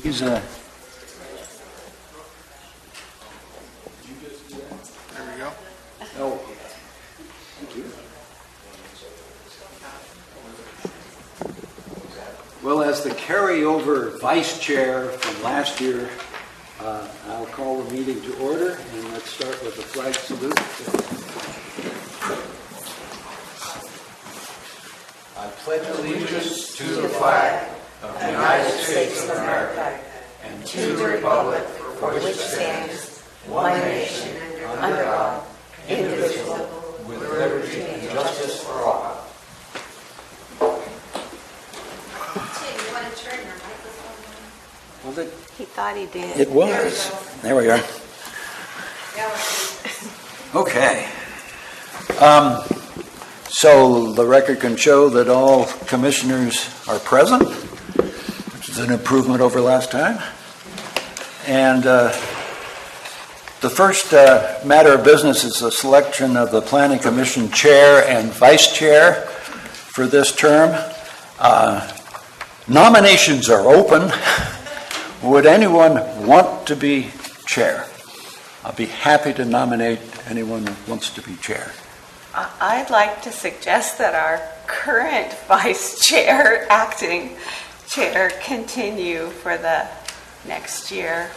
He's There we go. oh. Thank you. Well, as the carryover vice chair from last year, I'll call the meeting to order, and let's start with the flag salute. I pledge allegiance to the flag of the United States of America and to the republic for which it stands, one nation, under God, indivisible, with liberty and justice for all. Well, He thought he did. it was. There we are. Okay. So the record can show that all commissioners are present, which is an improvement over last time. And the first matter of business is the selection of the Planning Commission chair and vice chair for this term. Nominations are open. Would anyone want to be chair? I'll be happy to nominate anyone who wants to be chair. I'd like to suggest that our current vice chair, acting chair, continue for the next year.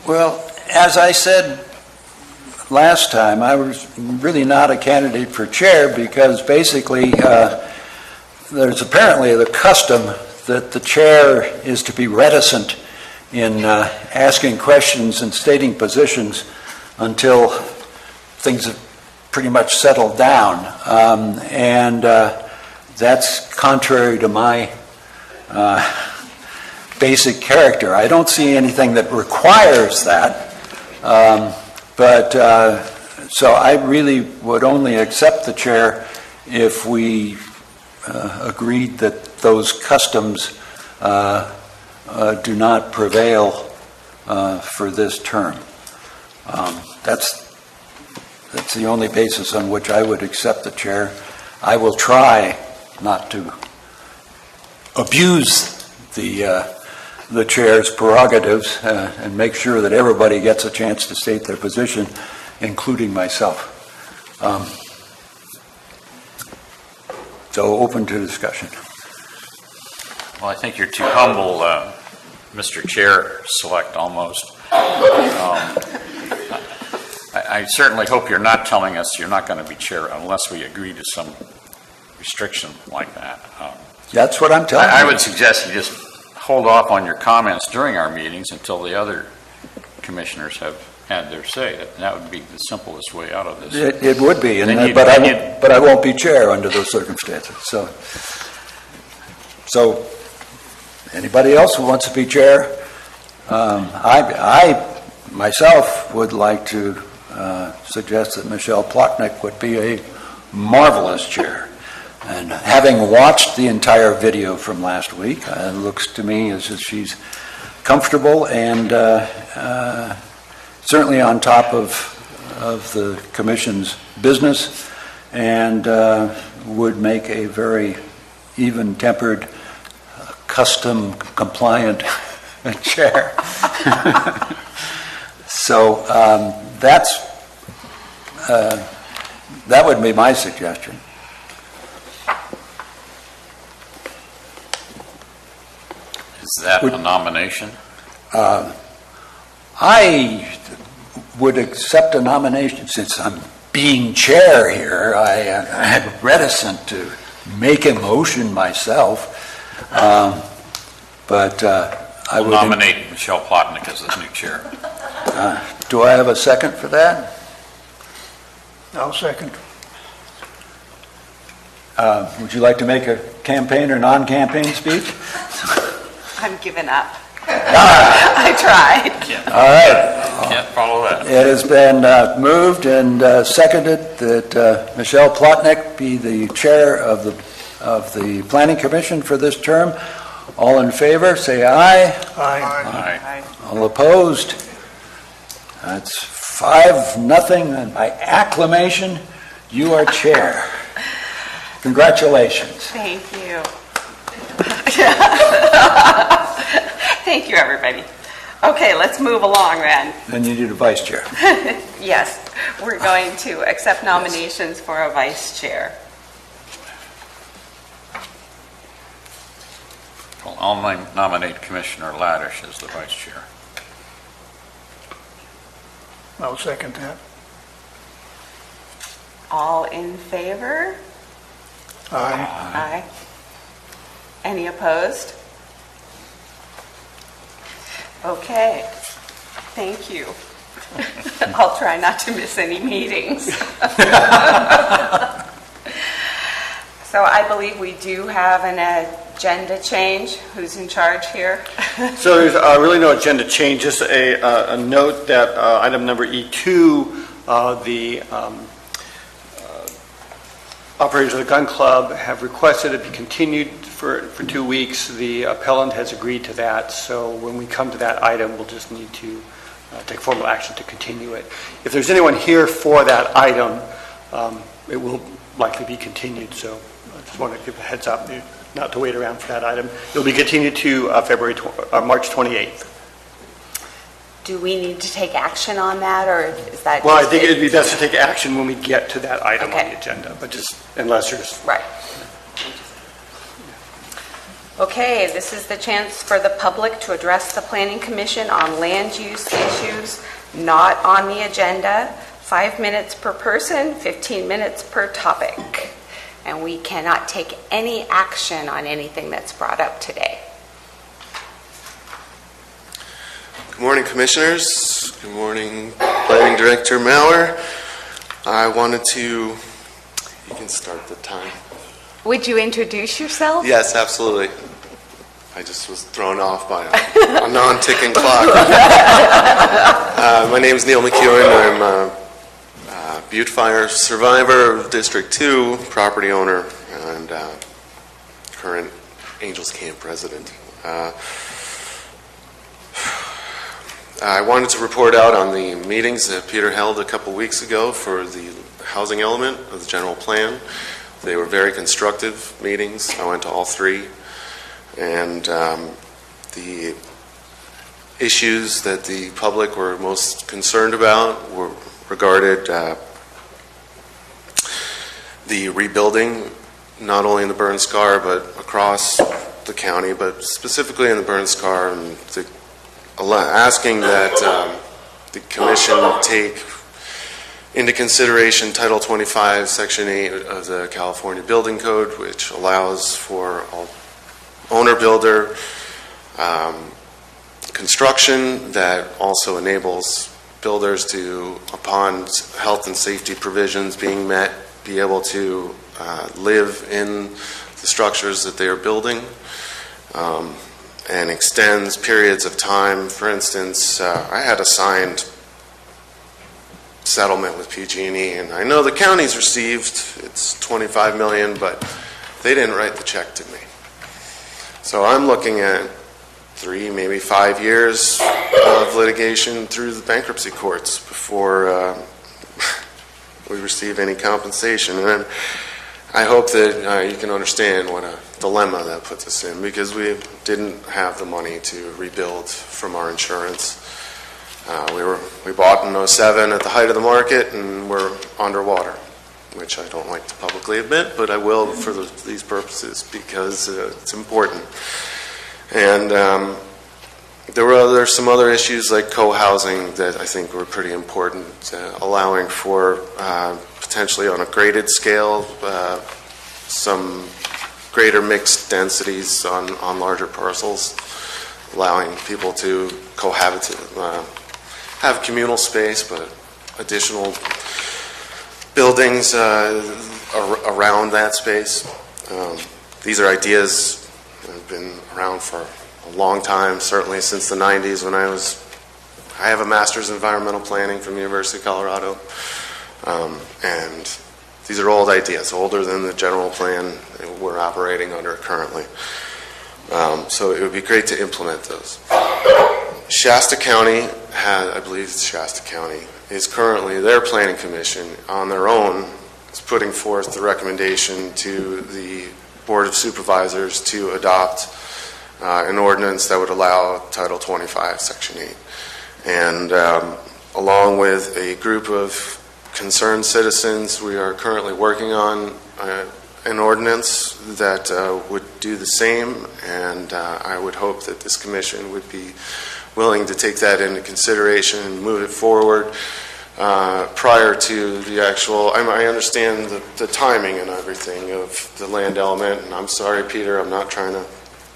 Well, as I said last time, I was really not a candidate for chair because basically there's apparently the custom that the chair is to be reticent in asking questions and stating positions until things have pretty much settled down. And that's contrary to my basic character. I don't see anything that requires that. So I really would only accept the chair if we agreed that those customs do not prevail for this term. That's the only basis on which I would accept the chair. I will try not to abuse the chair's prerogatives and make sure that everybody gets a chance to state their position, including myself. So open to discussion. Well, I think you're too humble, Mr. Chair Select, almost. I certainly hope you're not telling us you're not going to be chair unless we agree to some restriction like that. That's what I'm telling you. I would suggest you just hold off on your comments during our meetings until the other commissioners have had their say. That would be the simplest way out of this. It would be, but I won't be chair under those circumstances. So anybody else who wants to be chair? I myself would like to suggest that Michelle Plotnick would be a marvelous chair. And having watched the entire video from last week, it looks to me as if she's comfortable and certainly on top of the commission's business and would make a very even-tempered, custom-compliant chair. So that would be my suggestion. Is that a nomination? I would accept a nomination since I'm being chair here. I'm reticent to make a motion myself, but I would nominate Michelle Plotnick as the new chair. Do I have a second for that? I'll second. Would you like to make a campaign or non-campaign speech? I'm giving up. I tried. All right. Can't follow that. It has been moved and seconded that Michelle Plotnick be the chair of the Planning Commission for this term. All in favor, say aye. Aye. All opposed? That's 5-0, and by acclamation, you are chair. Congratulations. Thank you. Thank you, everybody. Okay, let's move along then. Then you need a vice chair. Yes, we're going to accept nominations for a vice chair. Well, I'll nominate Commissioner Laddish as the vice chair. I'll second that. All in favor? Aye. Aye. Any opposed? Okay, thank you. I'll try not to miss any meetings. So I believe we do have an agenda change. Who's in charge here? So there's really no agenda change, just a note that item number E2, the operators of the gun club have requested it be continued for 2 weeks. The appellant has agreed to that, so when we come to that item, we'll just need to take formal action to continue it. If there's anyone here for that item, it will likely be continued, so I just want to give a heads up not to wait around for that item. It'll be continued to March 28th. Do we need to take action on that, or is that? Well, I just- think it'd be best to take action when we get to that item on Okay. the agenda, but just unless there's... Right. Okay, this is the chance for the public to address the Planning Commission on land use issues not on the agenda. 5 minutes per person, 15 minutes per topic. And we cannot take any action on anything that's brought up today. Good morning, Commissioners. Good morning, Planning Director Maurer. I wanted to... You can start the time. Would you introduce yourself? Yes, absolutely. I just was thrown off by a non-ticking clock. My name is Neil McEwen. I'm a Butte Fire survivor of District 2, property owner, and current Angels Camp president. I wanted to report out on the meetings that Peter held a couple weeks ago for the housing element of the general plan. They were very constructive meetings. I went to all three. And the issues that the public were most concerned about were regarded the rebuilding, not only in the burn scar, but across the county, but specifically in the burn scar, and asking that the Commission take into consideration Title 25, Section 8 of the California Building Code, which allows for owner-builder construction that also enables builders to, upon health and safety provisions being met, be able to live in the structures that they are building, and extends periods of time. For instance, I had a signed settlement with PG&E, and I know the county's received, it's $25 million, but they didn't write the check to me. So I'm looking at 3, maybe 5 years of litigation through the bankruptcy courts before we receive any compensation. And I hope that you can understand what a dilemma that puts us in, because we didn't have the money to rebuild from our insurance. We bought in 2007 at the height of the market, and we're underwater, which I don't like to publicly admit, but I will for these purposes because it's important. And there were some other issues like co-housing that I think were pretty important, allowing for potentially on a graded scale some greater mixed densities on larger parcels, allowing people to cohabitate, have communal space, but additional buildings around that space. These are ideas that have been around for a long time, certainly since the 90s when I have a master's in environmental planning from the University of Colorado. And these are old ideas, older than the general plan that we're operating under currently. So it would be great to implement those. Shasta County, I believe it's Shasta County, is currently, their planning commission on their own is putting forth the recommendation to the Board of Supervisors to adopt an ordinance that would allow Title 25, Section 8. And along with a group of concerned citizens, we are currently working on an ordinance that would do the same, and I would hope that this commission would be willing to take that into consideration and move it forward prior to the actual, I understand the timing and everything of the land element, and I'm sorry, Peter, I'm not trying to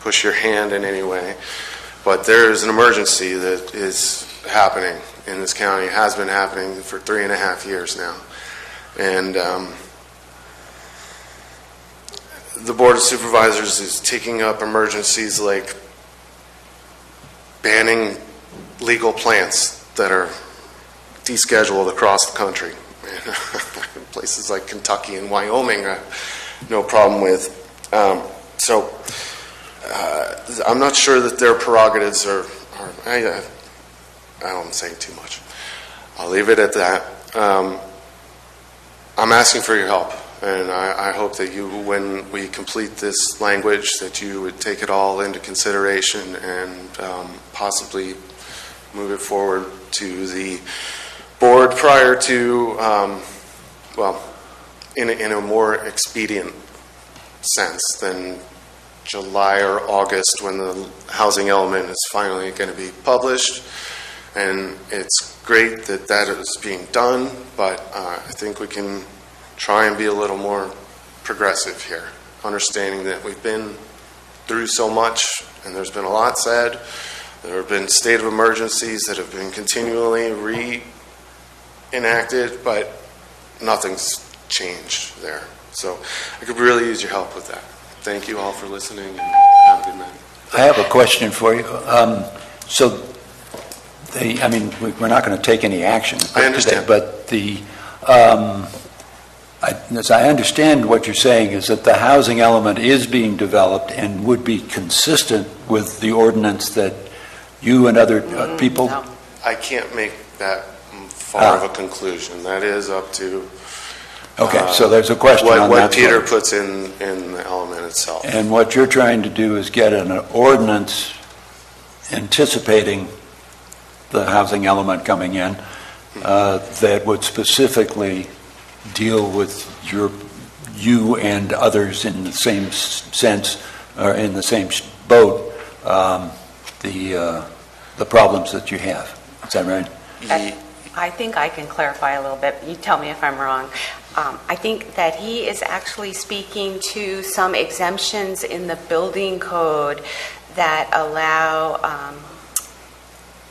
push your hand in any way, but there is an emergency that is happening in this county, has been happening for 3.5 years now. And the Board of Supervisors is taking up emergencies like banning legal plants that are descheduled across the country. Places like Kentucky and Wyoming, no problem with. So I'm not sure that their prerogatives are I don't say too much. I'll leave it at that. I'm asking for your help, and I hope that you, when we complete this language, that you would take it all into consideration and possibly move it forward to the board prior to, in a more expedient sense than July or August, when the housing element is finally going to be published. And it's great that that is being done, but I think we can try and be a little more progressive here, understanding that we've been through so much and there's been a lot said. There have been state of emergencies that have been continually reenacted, but nothing's changed there. So I could really use your help with that. Thank you all for listening, and have a good night. I have a question for you. We're not going to take any action I understand. today, but as I understand what you're saying is that the housing element is being developed and would be consistent with the ordinance that you and other people... No. I can't make that far of a conclusion. That is up to Okay, so there's a question on that. what Peter puts in the element itself. And what you're trying to do is get an ordinance anticipating the housing element coming in that would specifically deal with you and others in the same sense, or in the same boat, the problems that you have. Is that right? I think I can clarify a little bit. You tell me if I'm wrong. I think that he is actually speaking to some exemptions in the building code that allow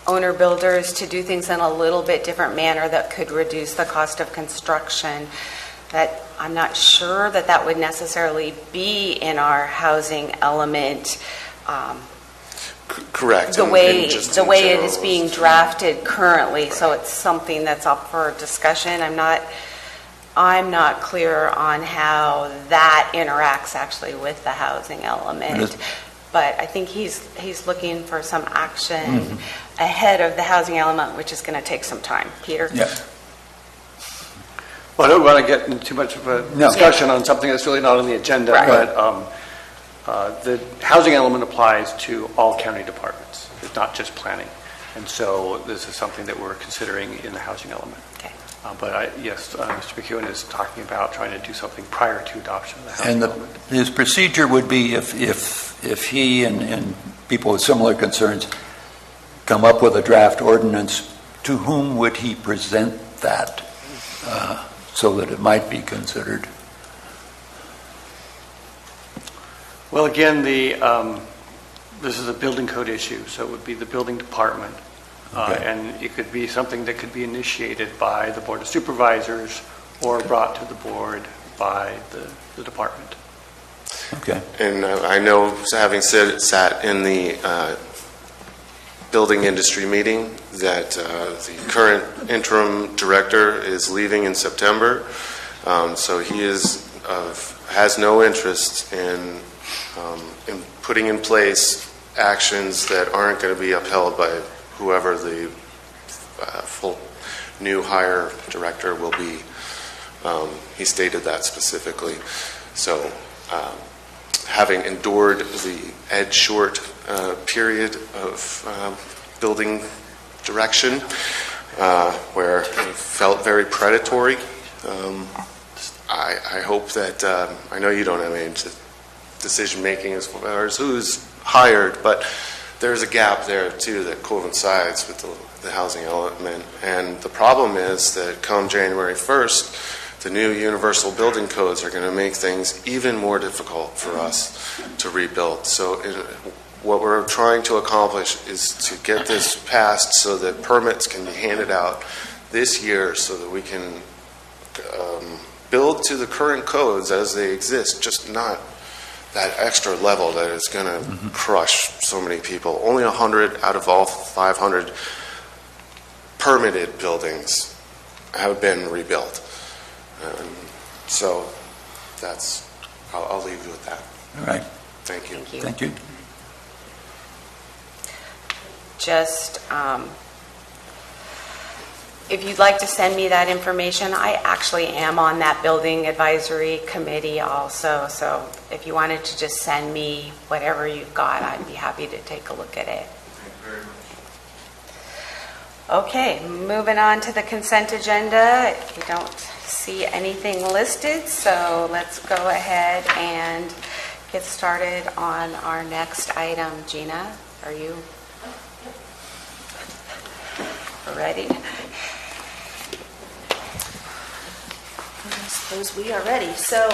owner builders to do things in a little bit different manner that could reduce the cost of construction. That I'm not sure that that would necessarily be in our housing element. Correct. The and way just the in way it general, is being drafted currently, so it's something that's up for discussion. I'm not clear on how that interacts actually with the housing element. But I think he's looking for some action ahead of the housing element, which is going to take some time. Peter? Yeah. Well, I don't want to get into too much of a discussion on something that's really not on the agenda, Right. but the housing element applies to all county departments. It's not just planning. And so this is something that we're considering in the housing element. Okay. Yes, Mr. McEwen is talking about trying to do something prior to adoption of the housing And element. his procedure would be if he and people with similar concerns come up with a draft ordinance, to whom would he present that so that it might be considered? Well, again, this is a building code issue, so it would be the building department. Okay. And it could be something that could be initiated by the Board of Supervisors or brought to the board by the department. Okay. And I know, having sat in the building industry meeting, that the current interim director is leaving in September. So he has no interest in putting in place actions that aren't going to be upheld by whoever the full new hire director will be. He stated that specifically. So having endured the Ed Short period of building direction where it felt very predatory. I hope that, I know you don't have any decision-making as far as who's hired, but there's a gap there too that coincides with the housing element. And the problem is that come January 1st, the new universal building codes are going to make things even more difficult for us to rebuild. So what we're trying to accomplish is to get this passed so that permits can be handed out this year so that we can build to the current codes as they exist, just not that extra level that is going to crush so many people. Only 100 out of all 500 permitted buildings have been rebuilt. So that's, I'll leave you with that. All right. Thank you. Thank you. Just, if you'd like to send me that information, I actually am on that building advisory committee also. So if you wanted to just send me whatever you've got, I'd be happy to take a look at it. Okay, moving on to the consent agenda. We don't see anything listed, so let's go ahead and get started on our next item. Gina, are you ready? I suppose we are ready. So,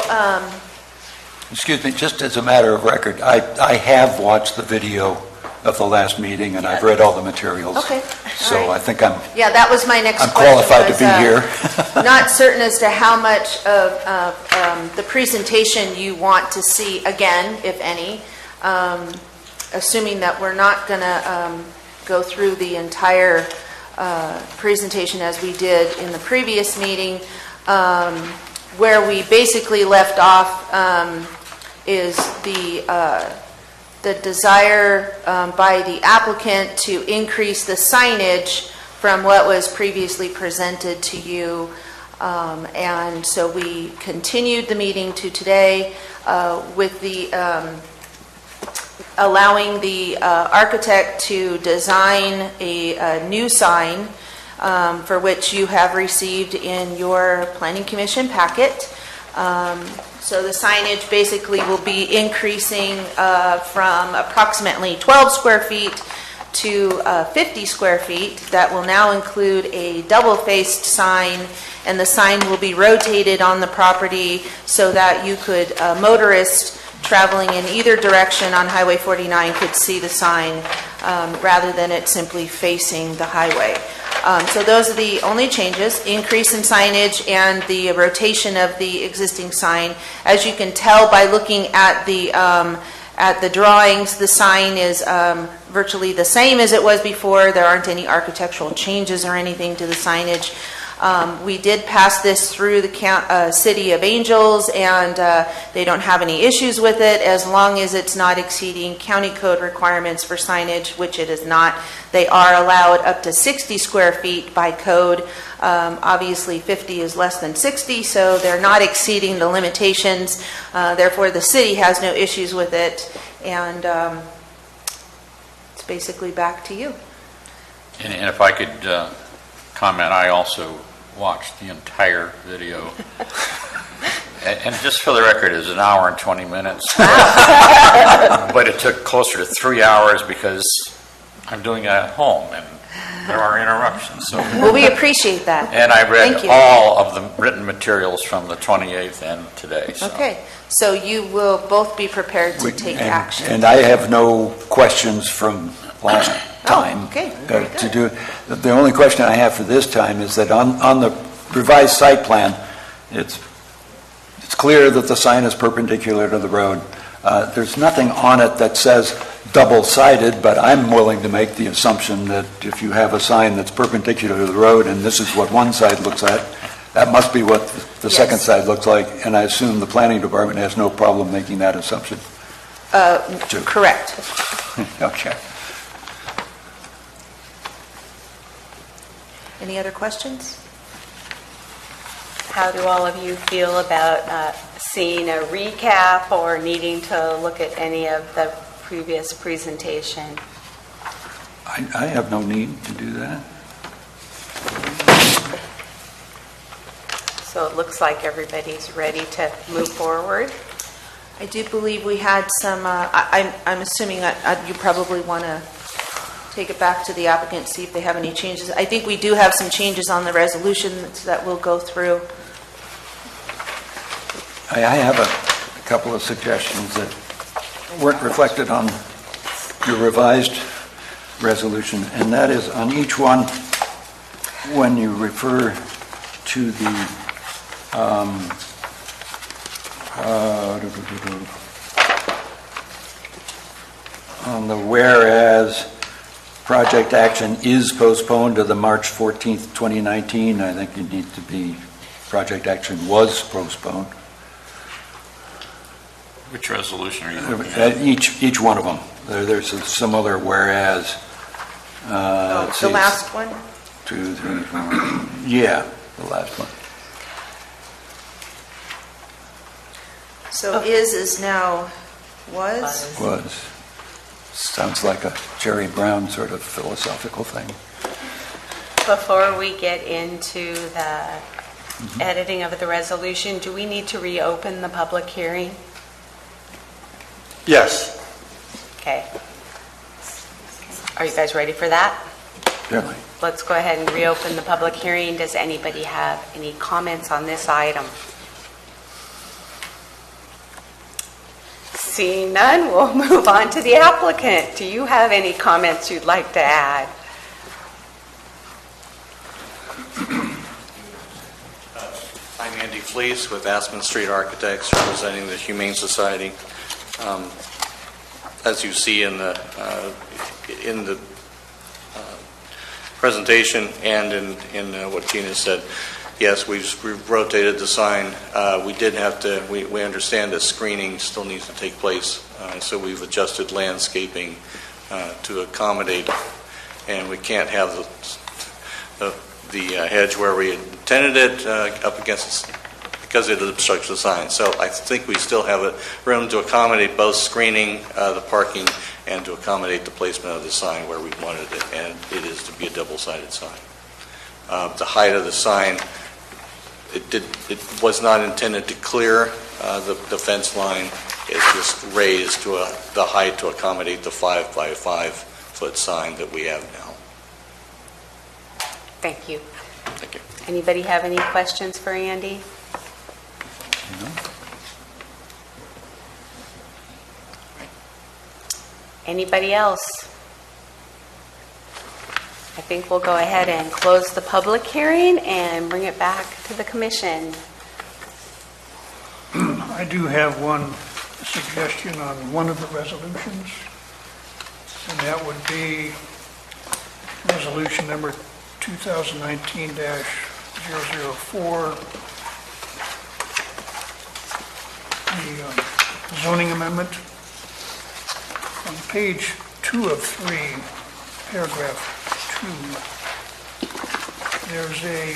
Excuse me, just as a matter of record, I have watched the video of the last meeting, and I've read all the materials. Okay, So all right. I think I'm yeah, that was my next question. qualified to was, be here. Not certain as to how much of the presentation you want to see again, if any, assuming that we're not going to go through the entire presentation as we did in the previous meeting. Where we basically left off is the desire by the applicant to increase the signage from what was previously presented to you. And so we continued the meeting to today with the allowing the architect to design a new sign for which you have received in your Planning Commission packet. So the signage basically will be increasing from approximately 12 square feet to 50 square feet. That will now include a double-faced sign, and the sign will be rotated on the property so that you could, motorists traveling in either direction on Highway 49 could see the sign rather than it simply facing the highway. So those are the only changes, increase in signage and the rotation of the existing sign. As you can tell by looking at the drawings, the sign is virtually the same as it was before. There aren't any architectural changes or anything to the signage. We did pass this through the City of Angels, and they don't have any issues with it as long as it's not exceeding county code requirements for signage, which it is not. They are allowed up to 60 square feet by code. Obviously, 50 is less than 60, so they're not exceeding the limitations. Therefore, the city has no issues with it, and it's basically back to you. And if I could comment, I also watched the entire video. And just for the record, it's an hour and 20 minutes. But it took closer to 3 hours because I'm doing it at home and there are interruptions. So. Well, we appreciate that. And I read Thank you. all of the written materials from the 28th and today. So. Okay, so you will both be prepared to take action. And I have no questions from last time. Okay, very good. To do. The only question I have for this time is that on the revised site plan, it's clear that the sign is perpendicular to the road. There's nothing on it that says double-sided, but I'm willing to make the assumption that if you have a sign that's perpendicular to the road and this is what one side looks like, that must be what the second side looks like, and I assume the planning department has no problem making that assumption. Correct. Okay. Any other questions? How do all of you feel about seeing a recap or needing to look at any of the previous presentation. I have no need to do that. So it looks like everybody's ready to move forward. I do believe we had some, I'm assuming that you probably want to take it back to the applicant, see if they have any changes. I think we do have some changes on the resolution that we'll go through. I have a couple of suggestions that weren't reflected on your revised resolution, and that is on each one, when you refer to the on the whereas project action is postponed to the March 14th, 2019, I think it needs to be project action was postponed. Which resolution are you looking at? Each one of them. There's a similar whereas. Let's The see, last one? 2, 3, 4. Yeah, the last one. So is now was? Was. Sounds like a Jerry Brown sort of philosophical thing. Before we get into the editing of the resolution, do we need to reopen the public hearing? Yes. Okay. Are you guys ready for that? Certainly. Let's go ahead and reopen the public hearing. Does anybody have any comments on this item? Seeing none, we'll move on to the applicant. Do you have any comments you'd like to add? I'm Andy Fleece with Aspen Street Architects, representing the Humane Society. As you see in the presentation and in what Tina said, yes, we've rotated the sign. We did have to. We understand that screening still needs to take place, so we've adjusted landscaping to accommodate, and we can't have the hedge where we intended it up against because it obstructs the sign. So I think we still have room to accommodate both screening, the parking, and to accommodate the placement of the sign where we wanted it, and it is to be a double-sided sign. The height of the sign, it was not intended to clear the fence line. It's just raised to the height to accommodate the 5 by 5 foot sign that we have now. Thank you. Thank you. Anybody have any questions for Andy? No? Anybody else? I think we'll go ahead and close the public hearing and bring it back to the commission. I do have one suggestion on one of the resolutions, and that would be resolution number 2019-004, the zoning amendment. On page 2 of 3, paragraph 2, there's a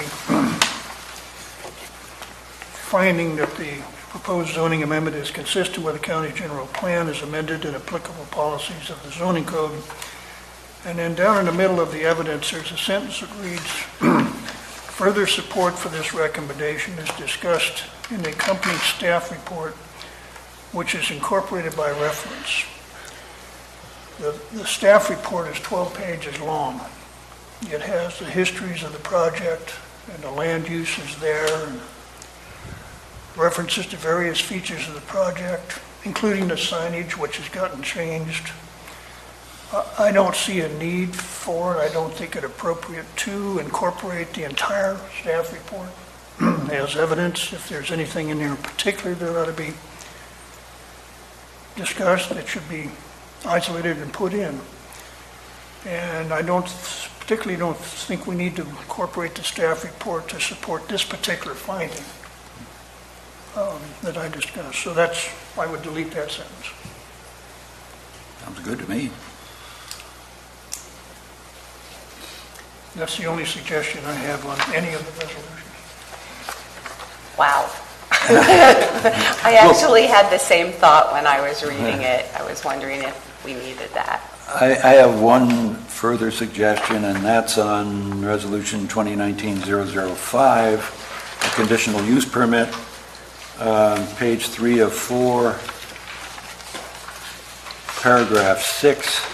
finding that the proposed zoning amendment is consistent with the county general plan as amended and applicable policies of the zoning code. And then down in the middle of the evidence, there's a sentence that reads, further support for this recommendation is discussed in the accompanying staff report, which is incorporated by reference. The staff report is 12 pages long. It has the histories of the project and the land uses there, and references to various features of the project, including the signage, which has gotten changed. I don't see a need for it. I don't think it appropriate to incorporate the entire staff report as evidence. If there's anything in there in particular that ought to be discussed, that should be isolated and put in. And I particularly don't think we need to incorporate the staff report to support this particular finding that I discussed. So I would delete that sentence. Sounds good to me. That's the only suggestion I have on any of the resolutions. Wow. I actually had the same thought when I was reading it. I was wondering if we needed that. I have one further suggestion, and that's on Resolution 2019-005, a conditional use permit, page 3 of 4, paragraph 6.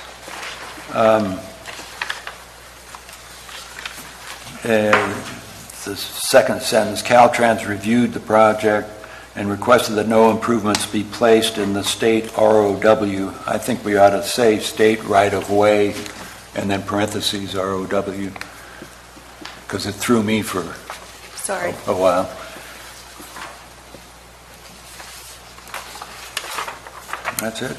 The second sentence, Caltrans reviewed the project and requested that no improvements be placed in the state ROW. I think we ought to say state right-of-way and then parentheses ROW, because it threw me for Sorry. a while. That's it.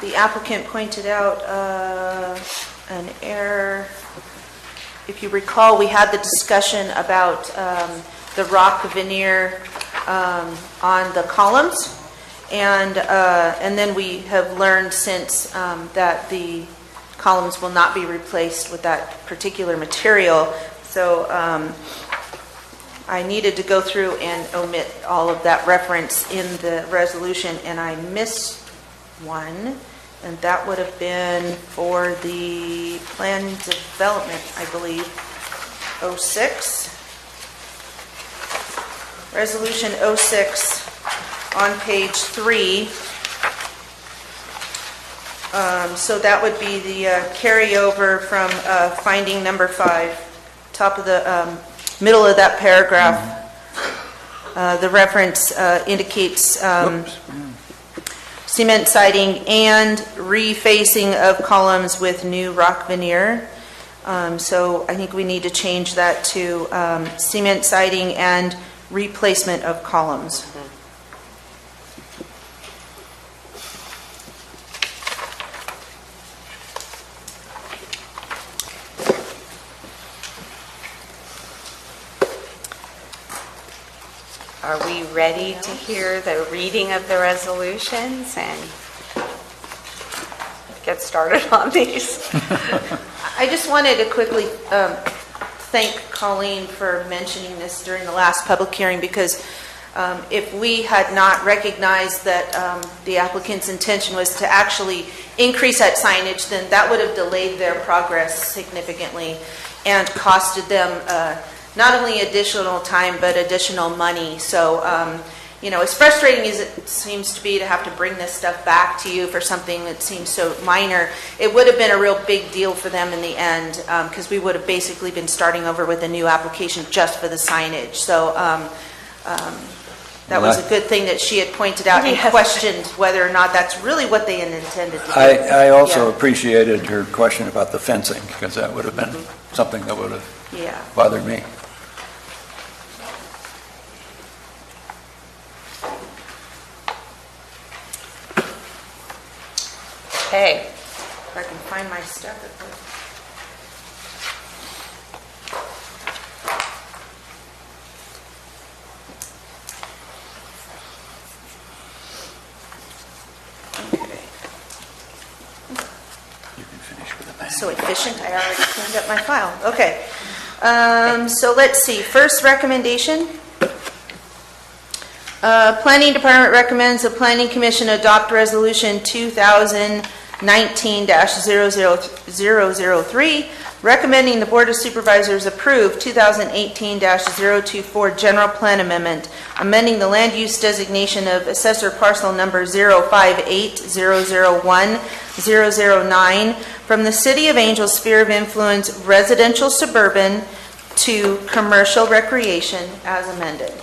The applicant pointed out an error. If you recall, we had the discussion about the rock veneer on the columns, and then we have learned since that the columns will not be replaced with that particular material. So I needed to go through and omit all of that reference in the resolution, and I missed one, and that would have been for the plan development, I believe, 06. Resolution 06 on page 3. So that would be the carryover from finding number 5, top of the middle of that paragraph. The reference indicates cement siding and refacing of columns with new rock veneer. So I think we need to change that to cement siding and replacement of columns. Are we ready to hear the reading of the resolutions and get started on these? I just wanted to quickly thank Colleen for mentioning this during the last public hearing, because if we had not recognized that the applicant's intention was to actually increase that signage, then that would have delayed their progress significantly and costed them not only additional time, but additional money. So, as frustrating as it seems to be to have to bring this stuff back to you for something that seems so minor, it would have been a real big deal for them in the end, because we would have basically been starting over with a new application just for the signage. So, that was a good thing that she had pointed out and questioned whether or not that's really what they had intended to do. I also appreciated her question about the fencing, because that would have been something that would have bothered me. Okay. If I can find my stuff. You can finish with the So efficient, I already cleaned up my file. Okay. So let's see. First recommendation. Planning Department recommends the Planning Commission adopt Resolution 2019-00003, recommending the Board of Supervisors approve 2018-024 General Plan Amendment, amending the land use designation of assessor parcel number 058-001-009 from the City of Angels sphere of influence residential suburban to commercial recreation as amended.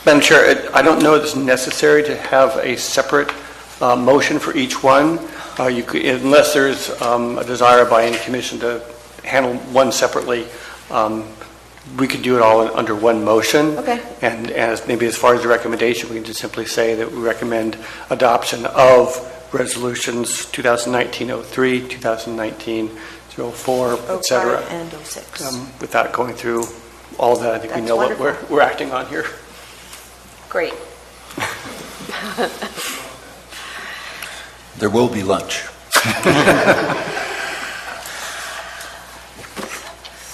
Madam Chair, I don't know if it's necessary to have a separate motion for each one, unless there's a desire by any commission to handle one separately. We could do it all under one motion. Okay. And as far as the recommendation, we can just simply say that we recommend adoption of resolutions 2019-03, 2019-04, et cetera. 05 and 06. Without going through all of that, I think we That's know wonderful. what we're acting on here. Great. There will be lunch.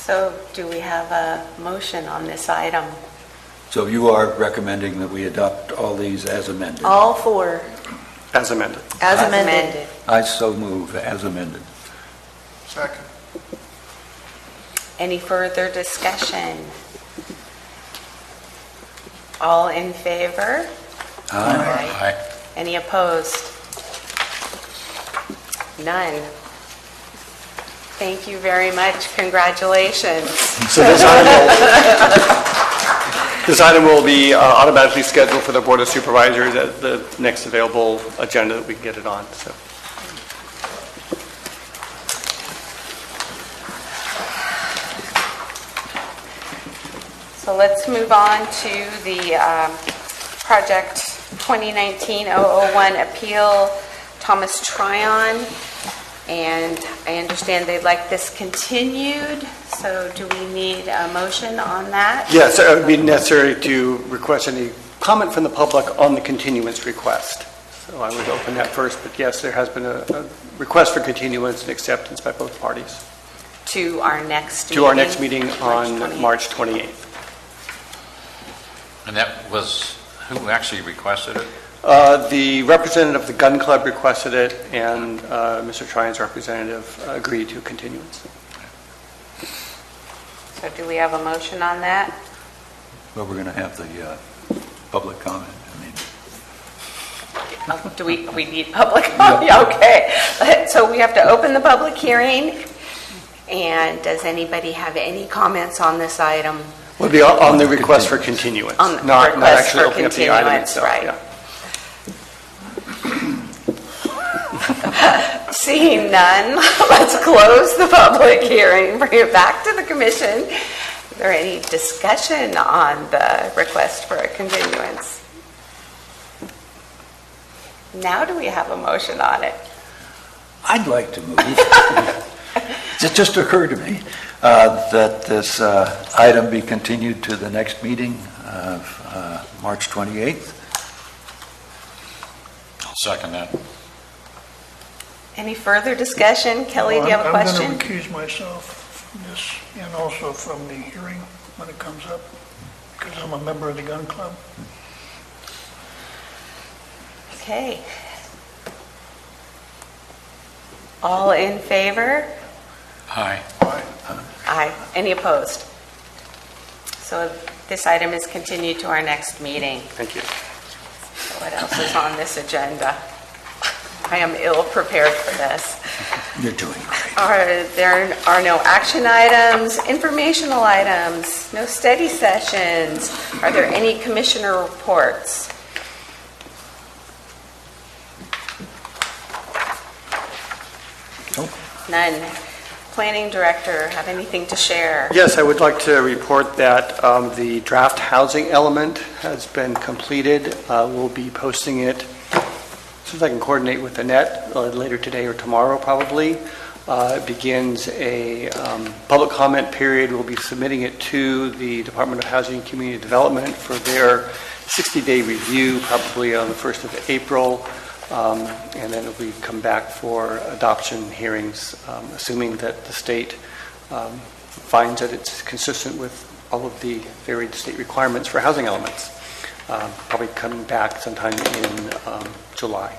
So do we have a motion on this item? So you are recommending that we adopt all these as amended? All four, As amended. as amended. I so move as amended. Second. Any further discussion? All in favor? Aye. Aye. Any opposed? None. Thank you very much. Congratulations. So this item will be automatically scheduled for the Board of Supervisors at the next available agenda that we can get it on, so. So let's move on to the Project 2019-001 appeal, Thomas Tryon. And I understand they'd like this continued, so do we need a motion on that? Yes, it would be necessary to request any comment from the public on the continuance request. So I would open that first, but yes, there has been a request for continuance and acceptance by both parties. To our next meeting? To our next meeting on 28th. March 28th. And that was, who actually requested it? The representative of the gun club requested it, and Mr. Tryon's representative agreed to continuance. So do we have a motion on that? Well, we're going to have the public comment. Do we need public comment? Okay. So we have to open the public hearing. And does anybody have any comments on this item? Would be on the request for continuance, On the not request actually for opening up the item continuance, itself. right. Yeah. Seeing none, let's close the public hearing, bring it back to the commission. Is there any discussion on the request for a continuance? Now do we have a motion on it? I'd like to move. It just occurred to me that this item be continued to the next meeting of March 28th. I'll second that. Any further discussion? Kelly, do you have a question? I'm going to recuse myself from this and also from the hearing when it comes up, because I'm a member of the gun club. Okay. All in favor? Aye. Aye. Any opposed? So this item is continued to our next meeting. Thank you. So what else is on this agenda? I am ill prepared for this. You're doing great. There are no action items, informational items, no study sessions. Are there any commissioner reports? Nope. None. Planning director, have anything to share? Yes, I would like to report that the draft housing element has been completed. We'll be posting it as soon as I can coordinate with Annette later today or tomorrow probably. It begins a public comment period. We'll be submitting it to the Department of Housing and Community Development for their 60-day review, probably on the 1st of April. And then it'll be come back for adoption hearings, assuming that the state finds that it's consistent with all of the varied state requirements for housing elements. Probably coming back sometime in July.